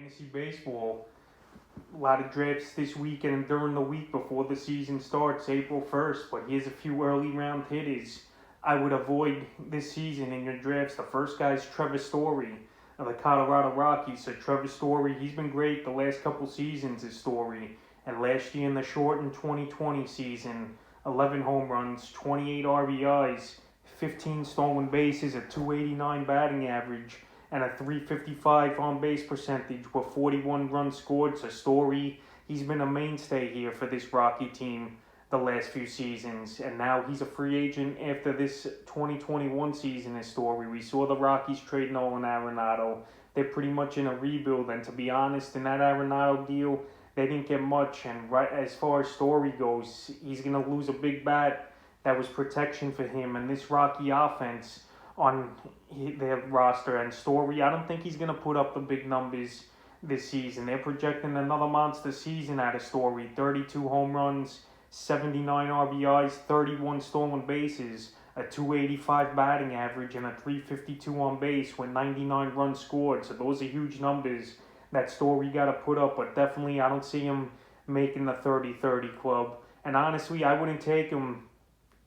fantasy baseball. A lot of drafts this weekend and during the week before the season starts, April 1st. But here's a few early round hitters I would avoid this season in your drafts. The first guy is Trevor Story of the Colorado Rockies. So Trevor Story, he's been great the last couple seasons, his Story. And last year in the shortened 2020 season, 11 home runs, 28 RBIs, 15 stolen bases, a 289 batting average, and a 355 on base percentage with 41 runs scored. So Story, he's been a mainstay here for this Rocky team the last few seasons, and now he's a free agent after this 2021 season. His Story, we saw the Rockies trade Nolan Arenado. They're pretty much in a rebuild, and to be honest, in that Arenado deal, they didn't get much. And right as far as Story goes, he's gonna lose a big bat that was protection for him and this Rocky offense on their roster. And Story, I don't think he's going to put up the big numbers this season. They're projecting another monster season out of Story. 32 home runs, 79 RBIs, 31 stolen bases, a 285 batting average, and a 352 on base with 99 runs scored. So those are huge numbers that Story got to put up. But definitely I don't see him making the 30-30 club. And honestly, I wouldn't take him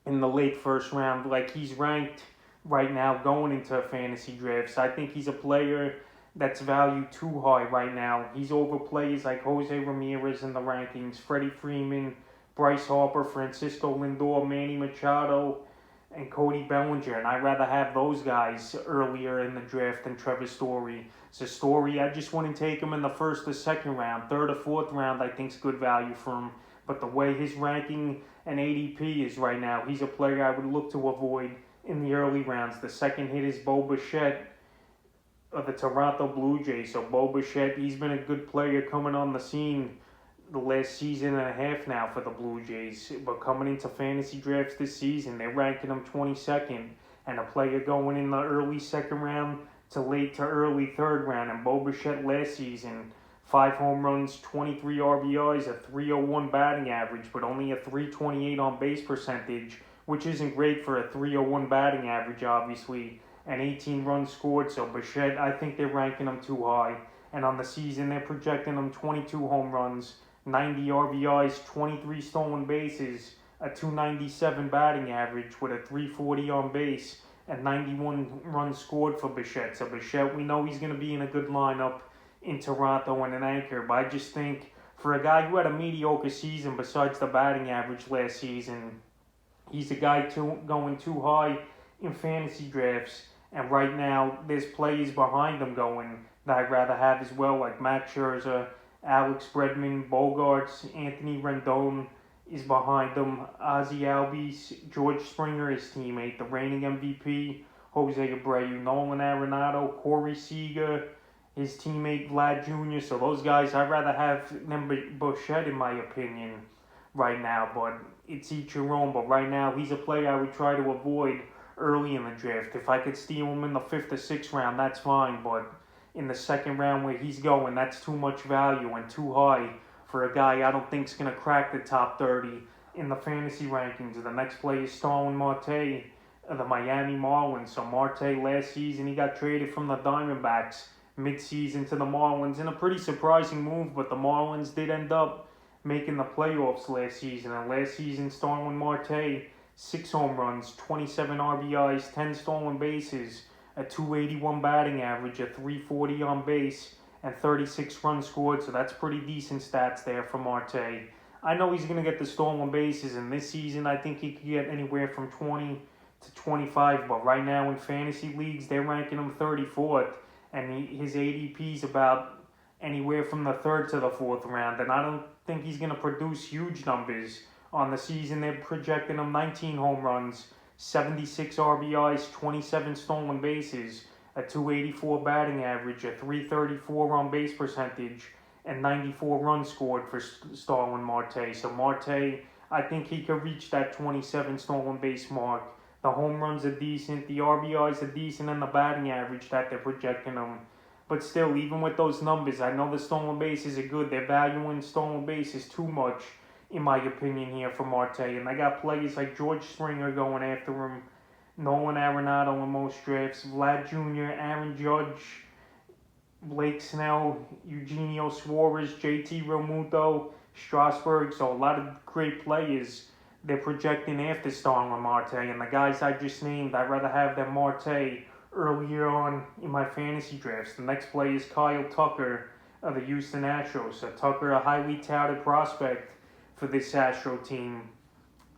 in the late first round like he's ranked right now going into fantasy drafts. I think he's a player that's valued too high right now. He's over players like Jose Ramirez in the rankings, Freddie Freeman, Bryce Harper, Francisco Lindor, Manny Machado, and Cody Bellinger. And I'd rather have those guys earlier in the draft than Trevor Story. So Story, I just wouldn't take him in the first or second round. Third or fourth round, I think is good value for him. But the way his ranking and ADP is right now, he's a player I would look to avoid in the early rounds. The second hit is Bichette of the Toronto Blue Jays. So Bichette, he's been a good player coming on the scene the last season and a half now for the Blue Jays. But coming into fantasy drafts this season, they're ranking him 22nd. And a player going in the early second round to late to early third round. And Bichette last season, 5 home runs, 23 RBIs, a 301 batting average, but only a 328 on base percentage, which isn't great for a 301 batting average, obviously, and 18 runs scored. So Bichette, I think they're ranking him too high. And on the season, they're projecting him 22 home runs, 90 RBIs, 23 stolen bases, a 297 batting average with a 340 on base, and 91 runs scored for Bichette. So Bichette, we know he's going to be in a good lineup in Toronto and an anchor, but I just think for a guy who had a mediocre season besides the batting average last season, he's a guy going too high in fantasy drafts. And right now, there's players behind him going that I'd rather have as well, like Max Scherzer, Alex Bregman, Bogarts, Anthony Rendon is behind him, Ozzie Albies, George Springer, his teammate, the reigning MVP, Jose Abreu, Nolan Arenado, Corey Seager, his teammate Vlad Jr. So those guys, I'd rather have than Bichette in my opinion right now. But it's each your own. But right now, he's a player I would try to avoid early in the draft. If I could steal him in the 5th or 6th round, that's fine. But in the second round where he's going, that's too much value and too high for a guy I don't think is going to crack the top 30 in the fantasy rankings. The next player is Starling Marte of the Miami Marlins. So Marte last season, he got traded from the Diamondbacks mid-season to the Marlins in a pretty surprising move, but the Marlins did end up making the playoffs last season. And last season, Starling Marte, 6 home runs, 27 RBIs, 10 stolen bases, a 281 batting average, a 340 on base, and 36 runs scored. So that's pretty decent stats there for Marte. I know he's going to get the stolen bases, and this season I think he could get anywhere from 20 to 25, but right now in fantasy leagues, they're ranking him 34th. And his ADP is about anywhere from the 3rd to the 4th round. And I don't think he's going to produce huge numbers on the season. They're projecting him 19 home runs, 76 RBIs, 27 stolen bases, a 284 batting average, a 334 on base percentage, and 94 runs scored for Starling Marte. So Marte, I think he could reach that 27 stolen base mark. The home runs are decent, the RBIs are decent, and the batting average that they're projecting them. But still, even with those numbers, I know the stolen bases are good. They're valuing stolen bases too much, in my opinion, here for Marte. And I got players like George Springer going after him, Nolan Arenado in most drafts, Vlad Jr., Aaron Judge, Blake Snell, Eugenio Suarez, JT Realmuto, Strasburg. So a lot of great players they're projecting after Starling Marte. And the guys I just named, I'd rather have than Marte earlier on in my fantasy drafts. The next player is Kyle Tucker of the Houston Astros. So Tucker, a highly touted prospect for this Astro team.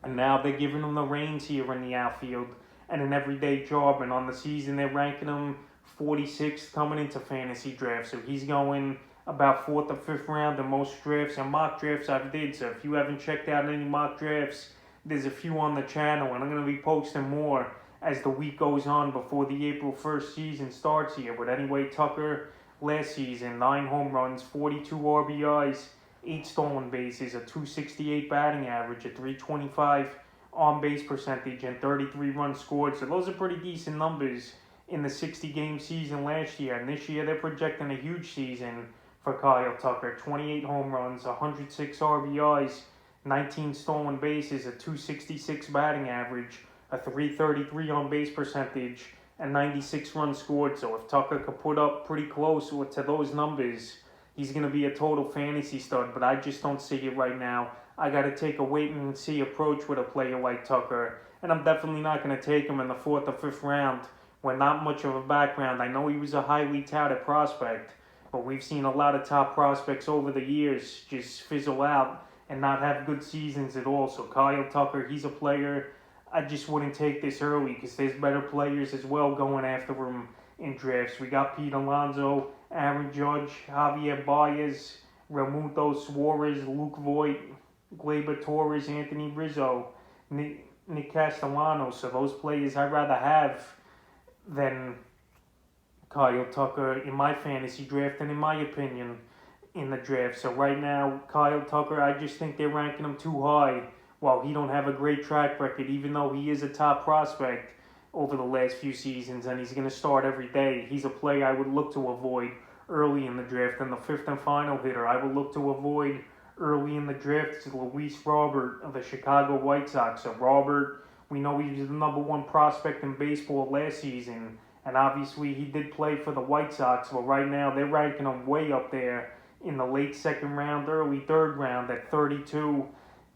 And now they're giving him the reins here in the outfield and an everyday job. And on the season, they're ranking him 46th coming into fantasy drafts. So he's going about 4th or 5th round in most drafts and mock drafts I've did. So if you haven't checked out any mock drafts, there's a few on the channel. And I'm going to be posting more as the week goes on before the April 1st season starts here. But anyway, Tucker, last season, 9 home runs, 42 RBIs, 8 stolen bases, a 268 batting average, a 325 on base percentage, and 33 runs scored. So those are pretty decent numbers in the 60-game season last year. And this year they're projecting a huge season for Kyle Tucker. 28 home runs, 106 RBIs, 19 stolen bases, a 266 batting average, a 333 on base percentage, and 96 runs scored. So if Tucker could put up pretty close to those numbers, he's going to be a total fantasy stud, but I just don't see it right now. I got to take a wait-and-see approach with a player like Tucker, and I'm definitely not going to take him in the 4th or 5th round with not much of a background. I know he was a highly touted prospect, but we've seen a lot of top prospects over the years just fizzle out and not have good seasons at all. So Kyle Tucker, he's a player I just wouldn't take this early because there's better players as well going after him in drafts. We got Pete Alonso, Aaron Judge, Javier Baez, Realmuto, Suarez, Luke Voigt, Gleyber Torres, Anthony Rizzo, Nick Castellanos. So those players I'd rather have than Kyle Tucker in my fantasy draft and in my opinion in the draft. So right now, Kyle Tucker, I just think they're ranking him too high while he don't have a great track record, even though he is a top prospect over the last few seasons and he's going to start every day. He's a player I would look to avoid early in the draft. And the 5th and final hitter I would look to avoid early in the draft is Luis Robert of the Chicago White Sox. So Robert, we know he was the number 1 prospect in baseball last season, and obviously he did play for the White Sox, but right now they're ranking him way up there in the late 2nd round, early 3rd round at 32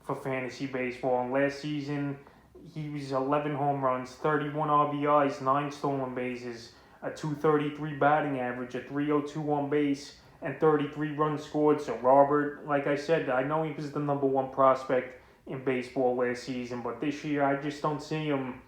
for fantasy baseball. And last season, he was 11 home runs, 31 RBIs, 9 stolen bases, a 233 batting average, a 302 on base, and 33 runs scored. So Robert, like I said, I know he was the number 1 prospect in baseball last season, but this year I just don't see him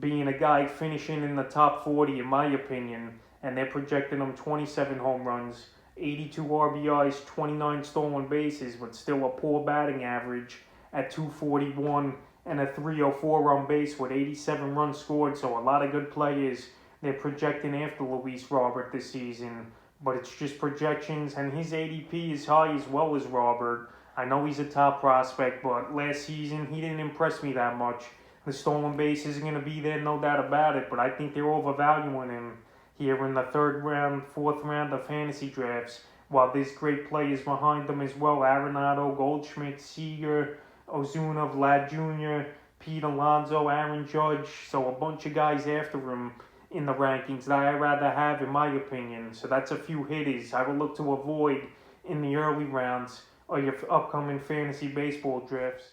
being a guy finishing in the top 40 in my opinion. And they're projecting him 27 home runs, 82 RBIs, 29 stolen bases, but still a poor batting average at 241 and a 304 on base with 87 runs scored. So a lot of good players they're projecting after Luis Robert this season, but it's just projections, and his ADP is high as well as Robert. I know he's a top prospect, but last season he didn't impress me that much. The stolen base is going to be there, no doubt about it, but I think they're overvaluing him here in the 3rd round, 4th round of fantasy drafts, while there's great players behind them as well. Arenado, Goldschmidt, Seager, Ozuna, Vlad Jr., Pete Alonso, Aaron Judge. So a bunch of guys after him in the rankings that I'd rather have in my opinion. So that's a few hitters I would look to avoid in the early rounds of your upcoming fantasy baseball drafts.